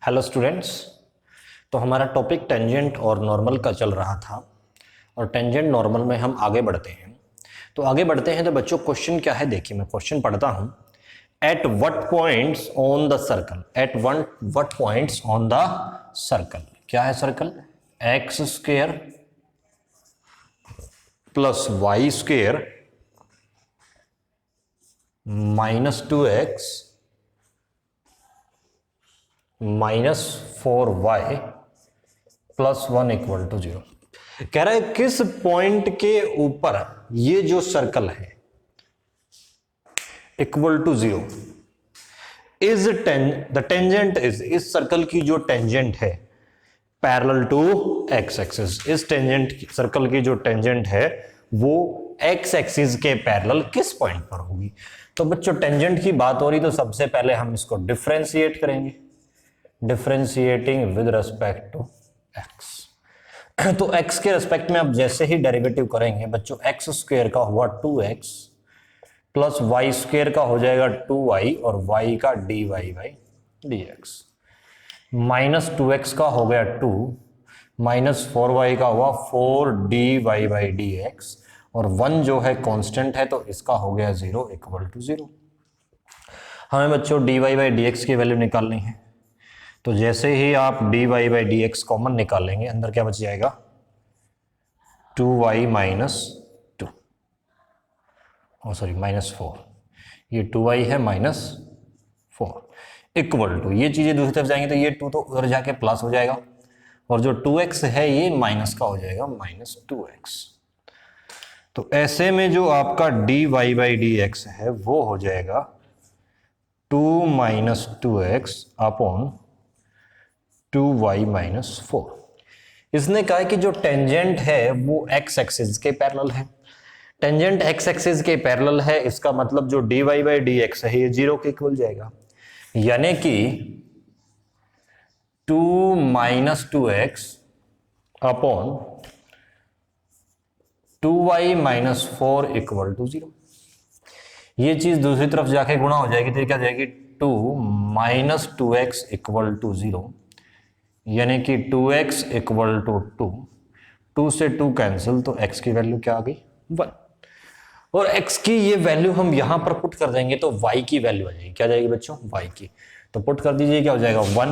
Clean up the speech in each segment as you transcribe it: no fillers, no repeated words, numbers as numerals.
Hello students. तो हमारा topic tangent और नॉर्मल का चल रहा था और टेंजेंट नॉर्मल में हम आगे बढ़ते हैं। तो आगे बढ़ते हैं तो बच्चों क्वेश्चन क्या है, देखिए मैं क्वेश्चन पढ़ता हूं। At what points on the circle, at what points on the circle, क्या है circle? X square plus y square minus 2x minus 4y plus 1 equal to 0। कह रहा है किस पॉइंट के ऊपर ये जो सर्कल है equal to 0 is the tangent is, इस सर्कल की जो टेंजेंट है पैरेलल टू एक्स एक्सिस, इस टेंजेंट सर्कल की जो टेंजेंट है वो एक्स एक्सिस के पैरेलल किस पॉइंट पर होगी। तो बच्चों टेंजेंट की बात हो रही तो सबसे पहले हम इसको डिफरेंशिएट करेंगे, differentiating with respect to x. तो x के रेस्पेक्ट में आप जैसे ही डेरिवेटिव करेंगे बच्चों, एक्स स्क्वायर का हुआ 2x प्लस वाई स्क्वायर का हो जाएगा 2y और y का dy by dx, minus 2x का हो गया 2 माइनस 4y का हुआ 4dy बाई dx और 1 जो है कांस्टेंट है तो इसका हो गया 0 इक्वल टू 0। हमें बच्चों dy बाई dx की वैल्यू निकालनी है। तो जैसे ही आप dy बाई dx कॉमन निकालेंगे अंदर क्या बच जाएगा 2y माइनस 2, सॉरी माइनस 4, ये 2y है माइनस 4 इक्वल टू, ये चीजें दूसरी तरफ जाएंगी तो ये 2 तो उधर जाके प्लस हो जाएगा और जो 2x है ये माइनस का हो जाएगा माइनस 2x। तो ऐसे में जो आपका dy बाई dx है वो हो जाएगा 2 minus 2x upon 2y minus 4। इसने कहा कि जो टेंजेंट है वो x एक्सिस के पैरेलल है, टेंजेंट x एक्सिस के पैरेलल है, इसका मतलब जो dy बाई dx है ये 0 के इक्वल जाएगा, यानी कि 2 minus 2x upon 2y minus 4 equal to 0। ये चीज दूसरी तरफ जाके गुणा हो जाएगी तो क्या जाएगी 2 माइनस 2x इक्वल टू 0, यानी कि 2x इक्वल टू 2, 2 से 2 कैंसिल तो x की वैल्यू क्या आ गई 1 और x की ये वैल्यू हम यहां पर पुट कर देंगे तो y की वैल्यू आ जाएगी, क्या जाएगी बच्चों y की। तो पुट कर दीजिए, क्या हो जाएगा 1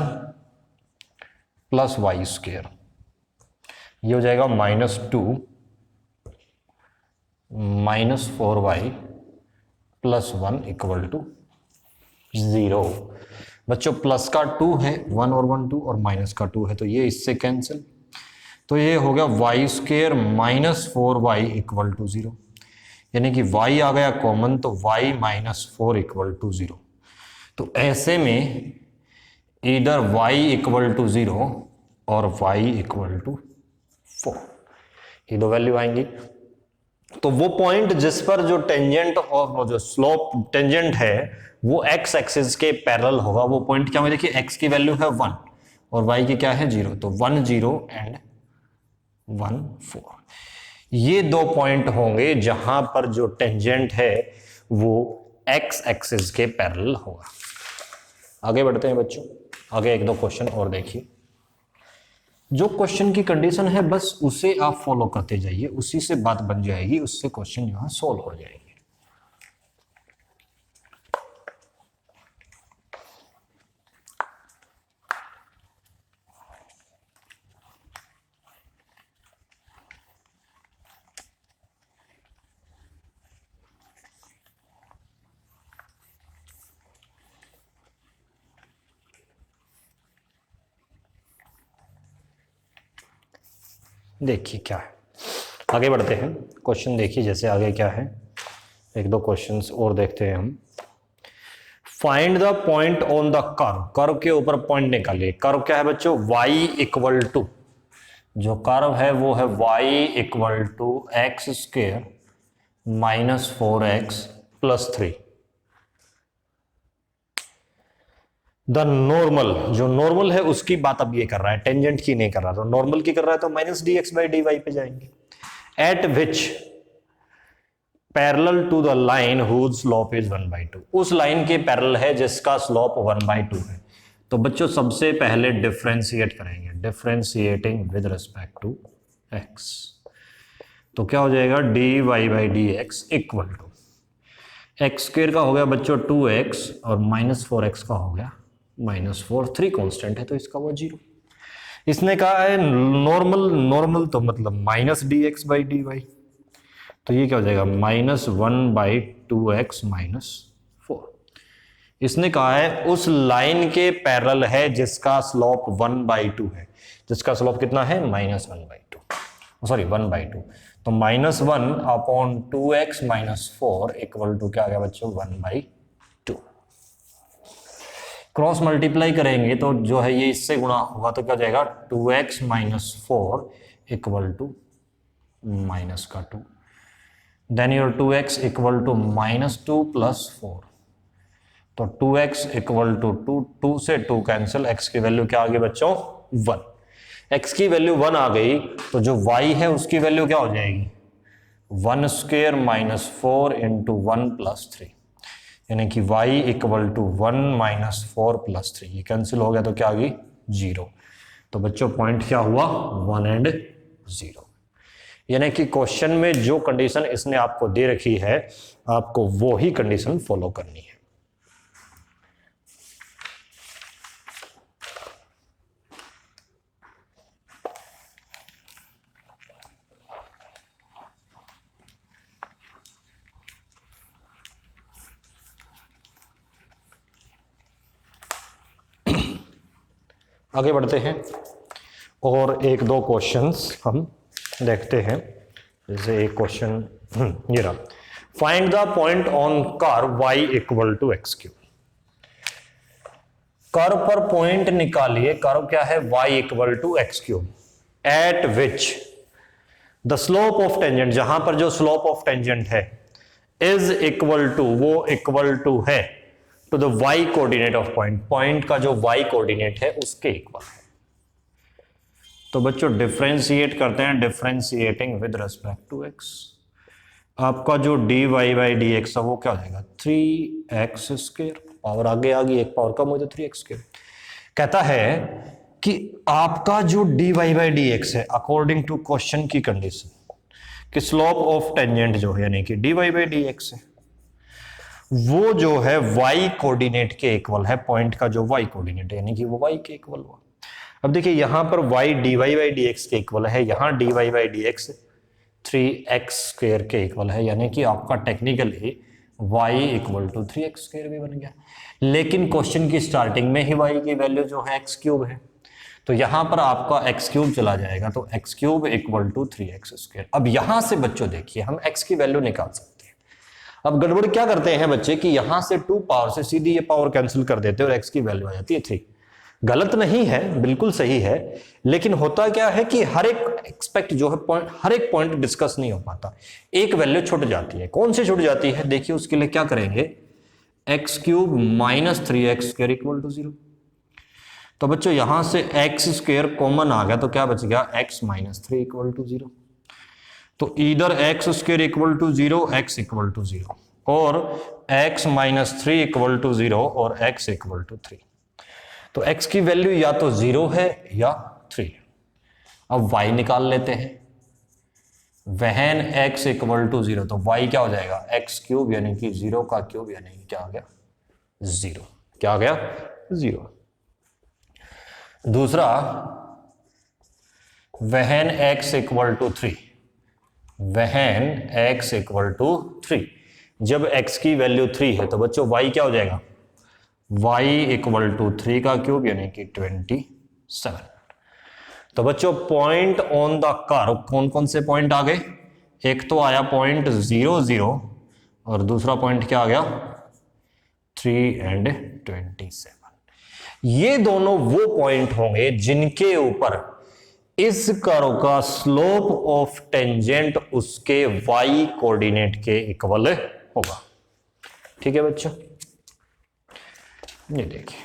प्लस वाई स्क्वायर, ये हो जाएगा minus 2 minus 4y plus 1 equal to 0। बच्चों प्लस का 2 है 1 और 1 2 और माइनस का 2 है तो ये इससे कैंसिल, तो ये हो गया y square minus 4y equal to 0, यानी कि y आ गया कॉमन तो y माइनस 4 इक्वल टू 0। तो ऐसे में इधर y इक्वल टू 0 और y इक्वल टू 4, ये दो वैल्यू आएंगी। तो वो पॉइंट जिस पर जो टेंजेंट और जो स्लोप टेंजेंट है वो x एक्सिस के पैरेलल होगा, वो पॉइंट क्या होगा, देखिए x की वैल्यू है 1 और y की क्या है 0, तो 1 0 एंड 1 4, ये दो पॉइंट होंगे जहां पर जो टेंजेंट है वो x एक्सिस के पैरेलल होगा। आगे बढ़ते हैं बच्चों, आगे एक दो क्वेश्चन और देखिए। जो क्वेश्चन की कंडीशन है बस उसे आप फॉलो करते जाइए, उसी से बात बन जाएगी, उससे क्वेश्चन जो है सोल्व हो जाएगी। देखिए क्या है, आगे बढ़ते हैं। क्वेश्चन देखिए जैसे आगे क्या है, एक दो क्वेश्चंस और देखते हैं हम। Find the point on the curve, curve के ऊपर पॉइंट निकालिए। कर्व क्या है बच्चों y इक्वल टू, जो कर्व है वो है y equal to x square minus 4x plus 3। The normal, जो नॉर्मल है उसकी बात अब ये कर रहा है, टेंजेंट की नहीं कर रहा। तो नॉर्मल की कर रहा है तो माइनस dx बाई dy पे जाएंगे। At which parallel to the line whose slope is 1/2, उस लाइन के पैरेलल है जिसका स्लोप 1/2 है। तो बच्चों सबसे पहले डिफरेंशिएट करेंगे, differentiating with respect to x. तो क्या हो जाएगा, d y by d x equal to x square का हो गया बच्चों 2x और -4x का हो गया -4, 3 कांस्टेंट है तो इसका वो 0। इसने कहा है नॉर्मल, नॉर्मल तो मतलब minus d x by d y, तो ये क्या हो जाएगा -1/2x -4। इसने कहा है उस लाइन के पैरेलल है जिसका स्लोप 1/2 है, जिसका स्लोप कितना है -1/2, सॉरी 1/2। तो -1/2x -4 इक्वल टू क्या आ गया बच्चों 1/2। क्रॉस मल्टीप्लाई करेंगे तो जो है ये इससे गुणा होगा तो क्या हो जाएगा 2x -4 equal to -2। Then your 2x equal to -2 + 4, तो 2x इक्वल टू 2 से 2 कैंसिल, x की वैल्यू क्या आ गई बच्चों 1। x की वैल्यू 1 आ गई तो जो y है उसकी वैल्यू क्या हो जाएगी 1² -4 × 1 + 3, यानी कि y इक्वल टू 1 - 4 + 3, ये कैंसिल हो गया तो क्या आ गई 0। तो बच्चों पॉइंट क्या हुआ 1 और 0। यानी कि क्वेश्चन में जो कंडीशन इसने आपको दे रखी है आपको वो ही कंडीशन फॉलो करनी है। आगे बढ़ते हैं और एक दो क्वेश्चंस हम देखते हैं। जैसे एक क्वेश्चन ये रहा, find the point on curve y equal to x3। Curve पर पॉइंट निकालिए, कर्व क्या है y equal to x3, at which the slope of tangent, जहां पर जो स्लोप ऑफ टेंजेंट है इज इक्वल टू, वो इक्वल टू है to the y coordinate of point, point का जो y कोऑर्डिनेट है उसके इक्वल है। तो बच्चों डिफरेंशिएट करते हैं, differentiating with respect to x। आपका जो dy बाई डी एक्स है वो क्या हो जाएगा 3x², पावर आगे आ गई, एक पावर कम हो तो 3x²। कहता है कि आपका जो dy बाई डी एक्स है अकॉर्डिंग टू क्वेश्चन की कंडीशन कि स्लोप ऑफ टेंजेंट जो है यानी कि dy बाई डी एक्स है वो जो है y कोऑर्डिनेट के इक्वल है, पॉइंट का जो y कोऑर्डिनेट है यानी कि वो y के इक्वल हुआ। अब देखिए यहां पर y dy by d x के इक्वल है, यहां dy by d x 3x² के इक्वल है, यानी कि आपका technically y equal to 3x² भी बन गया। लेकिन क्वेश्चन की स्टार्टिंग में ही y की वैल्यू जो है x³ है, तो यहां पर आपका x³ चला जाएगा, तो x³ इक्वल टू 3x²। अब यहां से बच्चों देखिए हम x की वैल्यू निकाल सकते हैं। अब गड़बड़ क्या करते हैं बच्चे कि यहां से 2 पावर से सीधी ये पावर कैंसिल कर देते हैं और x की वैल्यू आ जाती है 3। गलत नहीं है, बिल्कुल सही है, लेकिन होता क्या है कि हर एक एक्सपेक्ट जो है पॉइंट, हर एक पॉइंट डिस्कस नहीं हो पाता, एक वैल्यू छूट जाती है। कौन सी छूट जाती है देखिए, उसके लिए क्या करेंगे x³ - 3x² इक्वल टू 0। तो बच्चों यहां से x² कॉमन आ गया तो क्या बच गया x - 3 इक्वल टू 0। तो इधर x² equal to 0, x equal to 0 और x - 3 इक्वल टू 0 और x इक्वल टू 3। तो x की वैल्यू या तो 0 है या 3। अब y निकाल लेते हैं, वहन x इक्वल टू 0, तो y क्या हो जाएगा x³ यानी कि 0 का क्यूब, यानी कि क्या आ गया 0। क्या आ गया 0। दूसरा वहन x इक्वल टू 3, वहन x इक्वल टू 3, जब x की वैल्यू 3 है तो बच्चों y क्या हो जाएगा y इक्वल टू 3 का क्यूब यानी कि 27। तो बच्चों पॉइंट ऑन द कर्व, कौन कौन से पॉइंट आ गए, एक तो आया पॉइंट 0 0 और दूसरा पॉइंट क्या आ गया 3 और 27। ये दोनों वो पॉइंट होंगे जिनके ऊपर इस कर्व का स्लोप ऑफ टेंजेंट उसके y कोऑर्डिनेट के इक्वल होगा। ठीक है बच्चों, ये देखिए।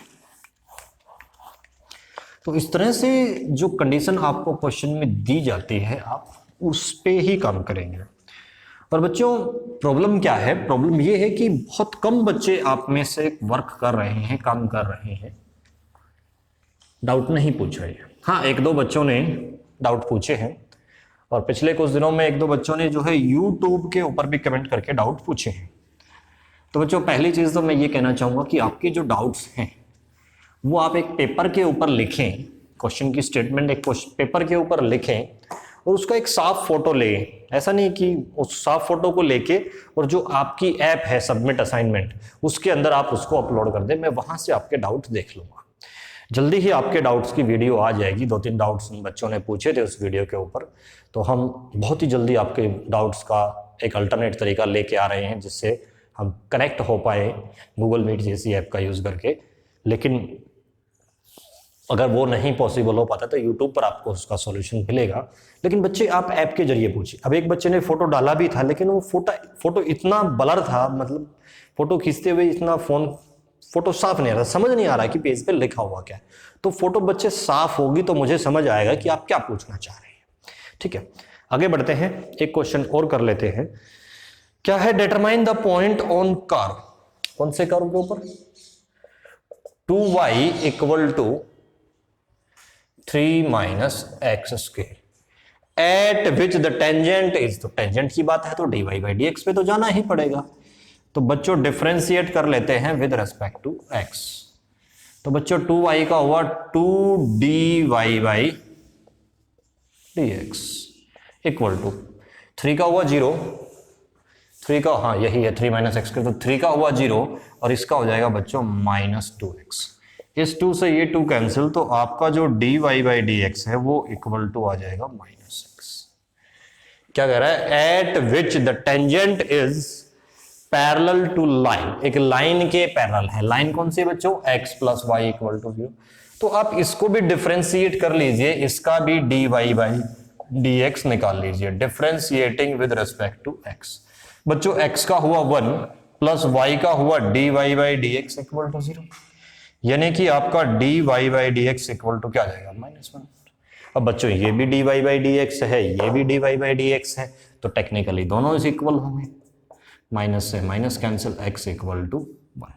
तो इस तरह से जो कंडीशन आपको क्वेश्चन में दी जाती है आप उस पे ही काम करेंगे। और बच्चों प्रॉब्लम क्या है, प्रॉब्लम ये है कि बहुत कम बच्चे आप में से वर्क कर रहे हैं, काम कर रहे हैं। डाउट नहीं पूछा है। हाँ, एक दो बच्चों ने डाउट पूछे हैं और पिछले कुछ दिनों में एक दो बच्चों ने जो है यूट्यूब के ऊपर भी कमेंट करके डाउट पूछे हैं। तो बच्चों पहली चीज़ तो मैं ये कहना चाहूँगा कि आपके जो डाउट्स हैं वो आप एक पेपर के ऊपर लिखें, क्वेश्चन की स्टेटमेंट एक पेपर के ऊपर लिखें और उसका एक साफ फोटो लें। ऐसा नहीं कि उस साफ फोटो को लेके और जो आपकी ऐप है सबमिट असाइनमेंट उसके अंदर आप उसको अपलोड कर दें, मैं वहाँ से आपके डाउट देख लूँगा। जल्दी ही आपके डाउट्स की वीडियो आ जाएगी। 2-3 डाउट्स बच्चों ने पूछे थे उस वीडियो के ऊपर, तो हम बहुत ही जल्दी आपके डाउट्स का एक अल्टरनेट तरीका लेके आ रहे हैं जिससे हम कनेक्ट हो पाए गूगल मीट जैसी ऐप का यूज़ करके। लेकिन अगर वो नहीं पॉसिबल हो पाता तो यूट्यूब पर आपको उसका सॉल्यूशन मिलेगा। लेकिन बच्चे आप ऐप के जरिए पूछिए। अब एक बच्चे ने फोटो डाला भी था लेकिन वो फोटो इतना ब्लर था, मतलब फोटो खींचते हुए इतना फोटो साफ नहीं आ रहा, समझ नहीं आ रहा कि पेज पे लिखा हुआ क्या है। तो फोटो बच्चे साफ होगी तो मुझे समझ आएगा कि आप क्या पूछना चाह रहे हैं। ठीक है, आगे बढ़ते हैं, एक क्वेश्चन और कर लेते हैं। क्या है, determine the point on curve. कौन से कर्व के ऊपर? 2y equal to 3 minus x square at which the tangent is. तो टेंजेंट की बात है तो dy बाई डी एक्स पे तो जाना ही पड़ेगा। तो बच्चों डिफरेंशिएट कर लेते हैं विद रेस्पेक्ट टू x। तो बच्चों 2y का हुआ 2dy by dx equal to 3 का हुआ 0, 3 का, हाँ यही है 3 माइनस एक्स, तो 3 का हुआ 0 और इसका हो जाएगा बच्चों माइनस 2x। इस 2 से ये 2 कैंसिल, तो आपका जो dy बाई डी एक्स है वो इक्वल टू आ जाएगा माइनस एक्स। क्या कह रहा है? At which the tangent is parallel to line. एक लाइन के पैरेलल है। लाइन कौन सी है बच्चों? x plus y equal to 0। तो आप इसको भी डिफ्रेंशिएट कर लीजिए, इसका भी dy बाई dx निकाल लीजिए, differentiating with respect to x। बच्चों x का हुआ 1 प्लस y का हुआ dy by dx equal to 0, यानी कि आपका dy by dx equal to क्या आ जाएगा? -1। अब बच्चों ये भी dy बाई dx है, ये भी dy बाई dx है, तो टेक्निकली दोनों इज इक्वल होंगे। माइनस से minus cancel, x equal to 1,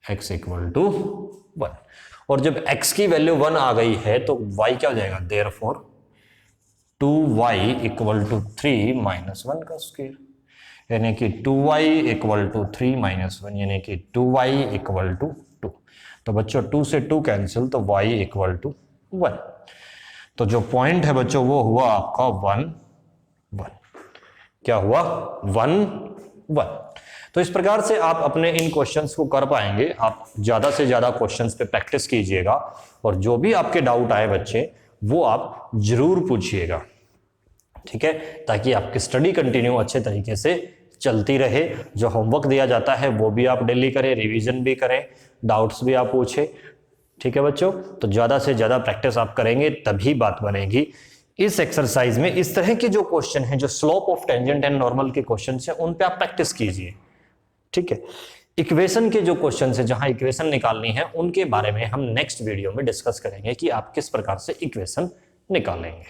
x equal to 1। और जब x की वैल्यू 1 आ गई है तो y क्या हो जाएगा? Therefore 2y equal to 3 minus 1 का स्क्वायर, यानी कि 2y इक्वल टू 3 माइनस 1, यानी कि 2y इक्वल टू 2। तो बच्चों 2 से 2 कैंसिल, तो y इक्वल टू 1। तो जो पॉइंट है बच्चों वो हुआ आपका 1 1। क्या हुआ? 1 1। तो इस प्रकार से आप अपने इन क्वेश्चंस को कर पाएंगे। आप ज्यादा से ज्यादा क्वेश्चंस पे प्रैक्टिस कीजिएगा और जो भी आपके डाउट आए बच्चे वो आप जरूर पूछिएगा, ठीक है, ताकि आपकी स्टडी कंटिन्यू अच्छे तरीके से चलती रहे। जो होमवर्क दिया जाता है वो भी आप डेली करें, रिवीजन भी करें, डाउट्स भी आप पूछें, ठीक है बच्चों। तो ज्यादा से ज्यादा प्रैक्टिस आप करेंगे तभी बात बनेगी। इस एक्सरसाइज में इस तरह के जो क्वेश्चन हैं, जो slope of tangent and normal के क्वेश्चन हैं, उन पे आप प्रैक्टिस कीजिए, ठीक है। इक्वेशन के जो क्वेश्चन है, जहां इक्वेशन निकालनी है, उनके बारे में हम नेक्स्ट वीडियो में डिस्कस करेंगे कि आप किस प्रकार से इक्वेशन निकालेंगे।